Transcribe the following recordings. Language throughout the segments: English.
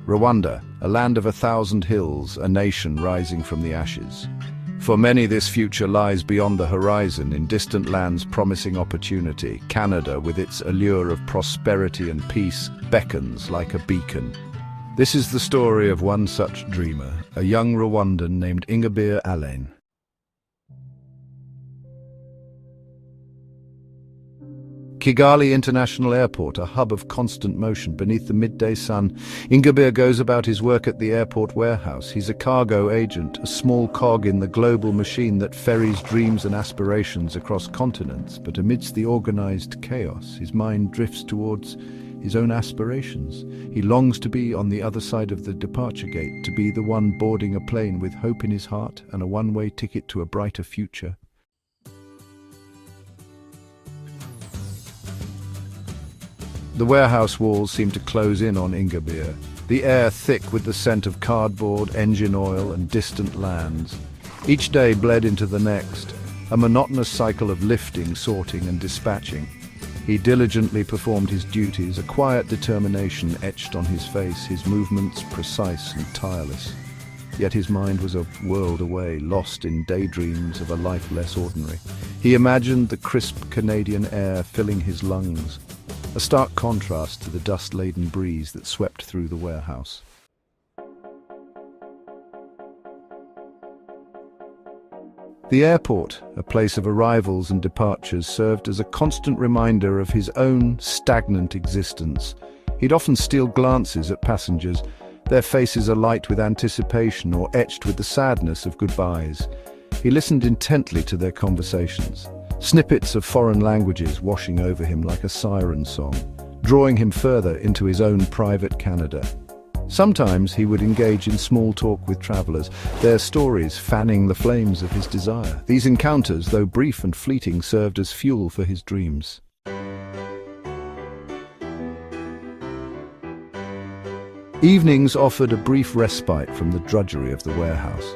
Rwanda, a land of 1,000 hills, a nation rising from the ashes. For many, this future lies beyond the horizon, in distant lands promising opportunity. Canada, with its allure of prosperity and peace, beckons like a beacon. This is the story of one such dreamer, a young Rwandan named Alain. Kigali International Airport, a hub of constant motion beneath the midday sun. Ingabire goes about his work at the airport warehouse. He's a cargo agent, a small cog in the global machine that ferries dreams and aspirations across continents. But amidst the organized chaos, his mind drifts towards his own aspirations. He longs to be on the other side of the departure gate, to be the one boarding a plane with hope in his heart and a one-way ticket to a brighter future. The warehouse walls seem to close in on Ingabire, the air thick with the scent of cardboard, engine oil, and distant lands. Each day bled into the next, a monotonous cycle of lifting, sorting, and dispatching. He diligently performed his duties, a quiet determination etched on his face, his movements precise and tireless. Yet his mind was a world away, lost in daydreams of a life less ordinary. He imagined the crisp Canadian air filling his lungs, a stark contrast to the dust-laden breeze that swept through the warehouse. The airport, a place of arrivals and departures, served as a constant reminder of his own stagnant existence. He'd often steal glances at passengers, their faces alight with anticipation or etched with the sadness of goodbyes. He listened intently to their conversations, snippets of foreign languages washing over him like a siren song, drawing him further into his own private Canada. Sometimes he would engage in small talk with travelers, their stories fanning the flames of his desire. These encounters, though brief and fleeting, served as fuel for his dreams. Evenings offered a brief respite from the drudgery of the warehouse.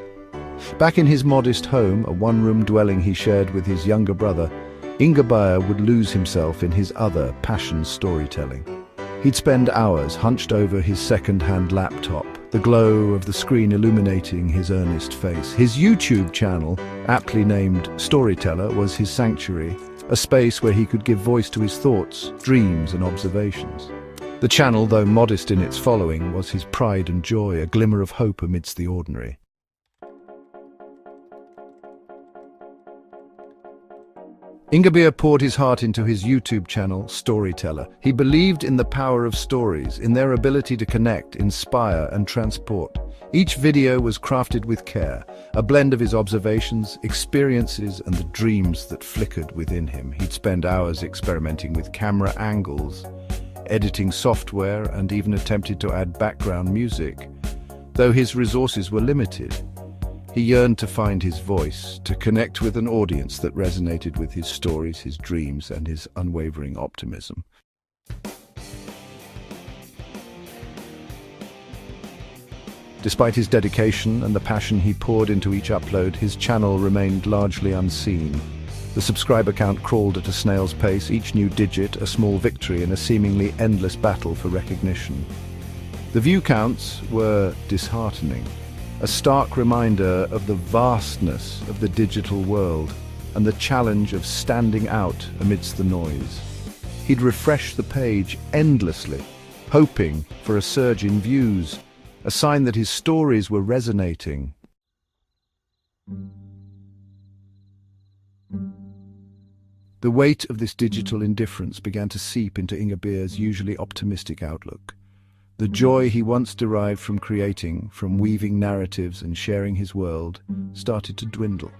Back in his modest home, a one-room dwelling he shared with his younger brother, Ingabire would lose himself in his other passion, storytelling. He'd spend hours hunched over his second-hand laptop, the glow of the screen illuminating his earnest face. His YouTube channel, aptly named Storyteller, was his sanctuary, a space where he could give voice to his thoughts, dreams, and observations. The channel, though modest in its following, was his pride and joy, a glimmer of hope amidst the ordinary. Ingabire poured his heart into his YouTube channel, Storyteller. He believed in the power of stories, in their ability to connect, inspire, and transport. Each video was crafted with care, a blend of his observations, experiences, and the dreams that flickered within him. He'd spend hours experimenting with camera angles, editing software, and even attempted to add background music. Though his resources were limited, he yearned to find his voice, to connect with an audience that resonated with his stories, his dreams, and his unwavering optimism. Despite his dedication and the passion he poured into each upload, his channel remained largely unseen. The subscriber count crawled at a snail's pace, each new digit a small victory in a seemingly endless battle for recognition. The view counts were disheartening, a stark reminder of the vastness of the digital world and the challenge of standing out amidst the noise. He'd refresh the page endlessly, hoping for a surge in views, a sign that his stories were resonating. The weight of this digital indifference began to seep into Ingabire's usually optimistic outlook. The joy he once derived from creating, from weaving narratives and sharing his world, started to dwindle.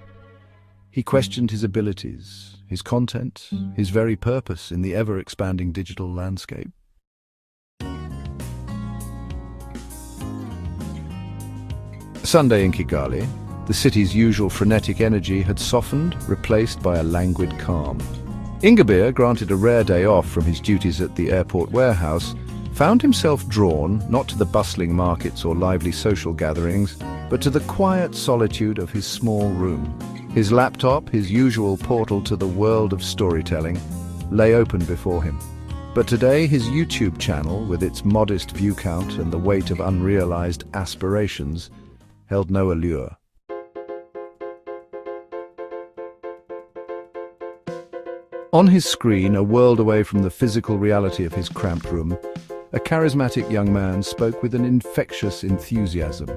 He questioned his abilities, his content, his very purpose in the ever-expanding digital landscape. Sunday in Kigali, the city's usual frenetic energy had softened, replaced by a languid calm. Ingabire, granted a rare day off from his duties at the airport warehouse, found himself drawn not to the bustling markets or lively social gatherings, but to the quiet solitude of his small room. His laptop, his usual portal to the world of storytelling, lay open before him. But today, his YouTube channel, with its modest view count and the weight of unrealized aspirations, held no allure. On his screen, a world away from the physical reality of his cramped room, a charismatic young man spoke with an infectious enthusiasm.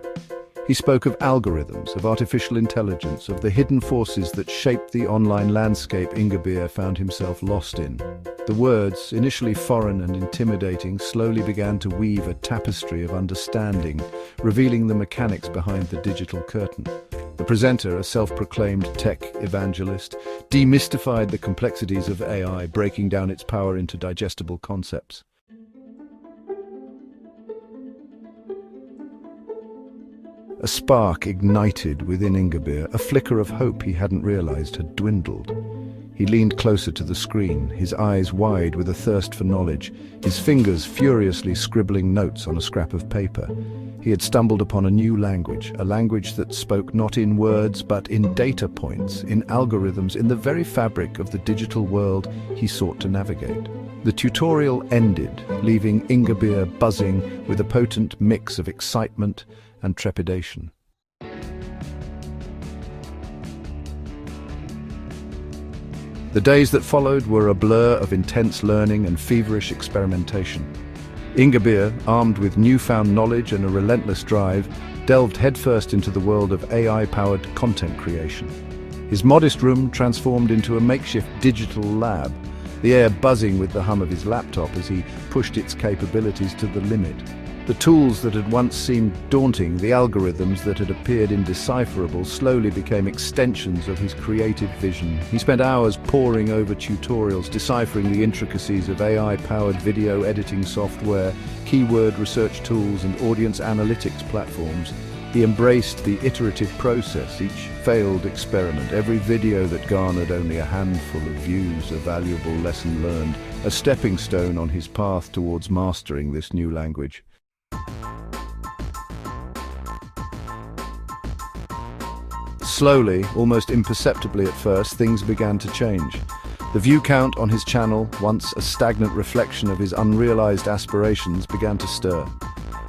He spoke of algorithms, of artificial intelligence, of the hidden forces that shaped the online landscape Ingabir found himself lost in. The words, initially foreign and intimidating, slowly began to weave a tapestry of understanding, revealing the mechanics behind the digital curtain. The presenter, a self-proclaimed tech evangelist, demystified the complexities of AI, breaking down its power into digestible concepts. A spark ignited within Ingabir, a flicker of hope he hadn't realized had dwindled. He leaned closer to the screen, his eyes wide with a thirst for knowledge, his fingers furiously scribbling notes on a scrap of paper. He had stumbled upon a new language, a language that spoke not in words but in data points, in algorithms, in the very fabric of the digital world he sought to navigate. The tutorial ended, leaving Ingabir buzzing with a potent mix of excitement and trepidation. The days that followed were a blur of intense learning and feverish experimentation. Ingabir, armed with newfound knowledge and a relentless drive, delved headfirst into the world of AI-powered content creation. His modest room transformed into a makeshift digital lab, the air buzzing with the hum of his laptop as he pushed its capabilities to the limit. The tools that had once seemed daunting, the algorithms that had appeared indecipherable, slowly became extensions of his creative vision. He spent hours poring over tutorials, deciphering the intricacies of AI-powered video editing software, keyword research tools, and audience analytics platforms. He embraced the iterative process, each failed experiment, every video that garnered only a handful of views, a valuable lesson learned, a stepping stone on his path towards mastering this new language. Slowly, almost imperceptibly at first, things began to change. The view count on his channel, once a stagnant reflection of his unrealized aspirations, began to stir.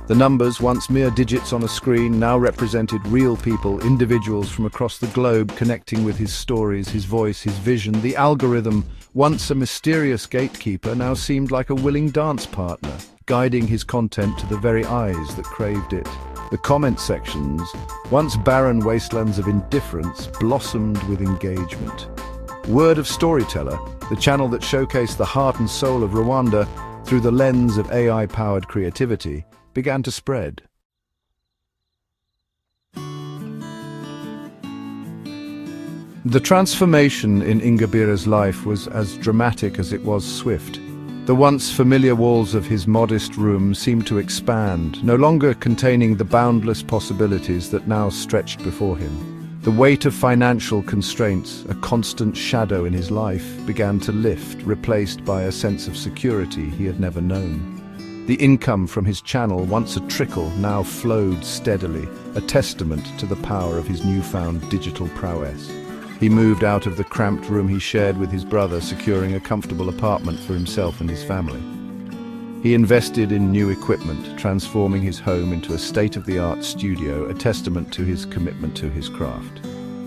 The numbers, once mere digits on a screen, now represented real people, individuals from across the globe connecting with his stories, his voice, his vision. The algorithm, once a mysterious gatekeeper, now seemed like a willing dance partner, guiding his content to the very eyes that craved it. The comment sections, once barren wastelands of indifference, blossomed with engagement. Word of Storyteller, the channel that showcased the heart and soul of Rwanda through the lens of AI-powered creativity, began to spread. The transformation in Ingabir's life was as dramatic as it was swift. The once familiar walls of his modest room seemed to expand, no longer containing the boundless possibilities that now stretched before him. The weight of financial constraints, a constant shadow in his life, began to lift, replaced by a sense of security he had never known. The income from his channel, once a trickle, now flowed steadily, a testament to the power of his newfound digital prowess. He moved out of the cramped room he shared with his brother, securing a comfortable apartment for himself and his family. He invested in new equipment, transforming his home into a state-of-the-art studio, a testament to his commitment to his craft.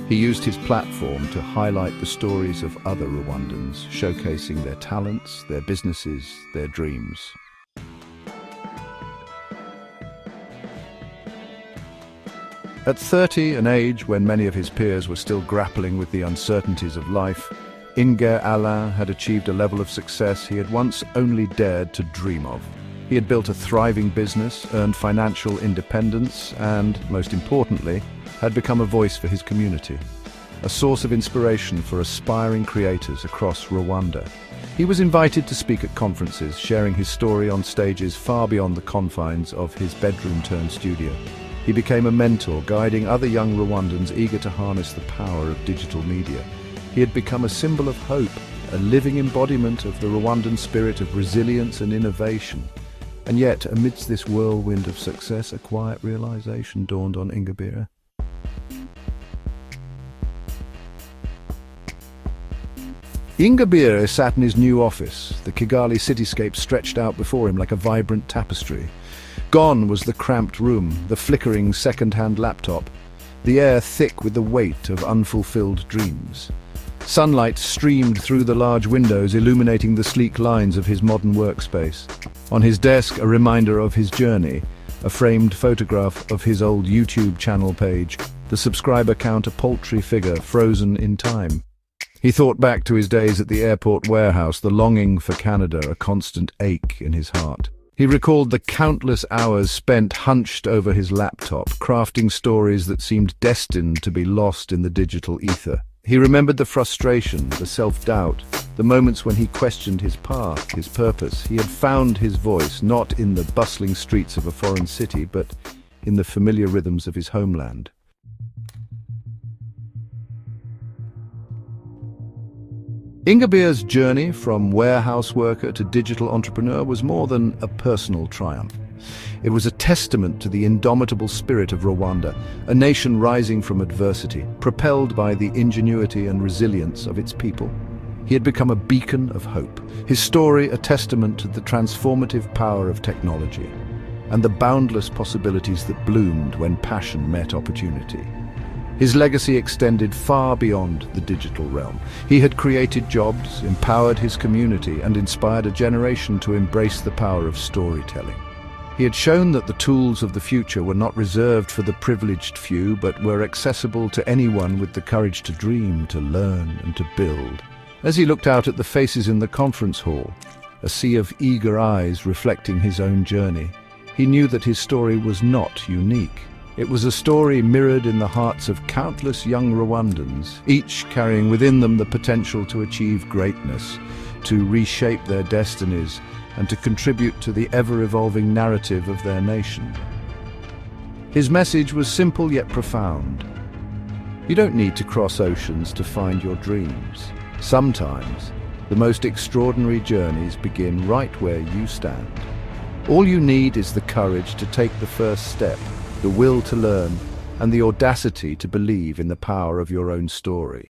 He used his platform to highlight the stories of other Rwandans, showcasing their talents, their businesses, their dreams. At 30, an age when many of his peers were still grappling with the uncertainties of life, Inger Alain had achieved a level of success he had once only dared to dream of. He had built a thriving business, earned financial independence, and, most importantly, had become a voice for his community, a source of inspiration for aspiring creators across Rwanda. He was invited to speak at conferences, sharing his story on stages far beyond the confines of his bedroom-turned-studio. He became a mentor, guiding other young Rwandans eager to harness the power of digital media. He had become a symbol of hope, a living embodiment of the Rwandan spirit of resilience and innovation. And yet, amidst this whirlwind of success, a quiet realization dawned on Ingabir. Ingabire sat in his new office, the Kigali cityscape stretched out before him like a vibrant tapestry. Gone was the cramped room, the flickering second-hand laptop, the air thick with the weight of unfulfilled dreams. Sunlight streamed through the large windows, illuminating the sleek lines of his modern workspace. On his desk, a reminder of his journey, a framed photograph of his old YouTube channel page, the subscriber count a paltry figure frozen in time. He thought back to his days at the airport warehouse, the longing for Canada, a constant ache in his heart. He recalled the countless hours spent hunched over his laptop, crafting stories that seemed destined to be lost in the digital ether. He remembered the frustration, the self-doubt, the moments when he questioned his path, his purpose. He had found his voice, not in the bustling streets of a foreign city, but in the familiar rhythms of his homeland. Ingabire's journey from warehouse worker to digital entrepreneur was more than a personal triumph. It was a testament to the indomitable spirit of Rwanda, a nation rising from adversity, propelled by the ingenuity and resilience of its people. He had become a beacon of hope, his story a testament to the transformative power of technology and the boundless possibilities that bloomed when passion met opportunity. His legacy extended far beyond the digital realm. He had created jobs, empowered his community, and inspired a generation to embrace the power of storytelling. He had shown that the tools of the future were not reserved for the privileged few, but were accessible to anyone with the courage to dream, to learn, and to build. As he looked out at the faces in the conference hall, a sea of eager eyes reflecting his own journey, he knew that his story was not unique. It was a story mirrored in the hearts of countless young Rwandans, each carrying within them the potential to achieve greatness, to reshape their destinies, and to contribute to the ever-evolving narrative of their nation. His message was simple yet profound. You don't need to cross oceans to find your dreams. Sometimes, the most extraordinary journeys begin right where you stand. All you need is the courage to take the first step, the will to learn, and the audacity to believe in the power of your own story.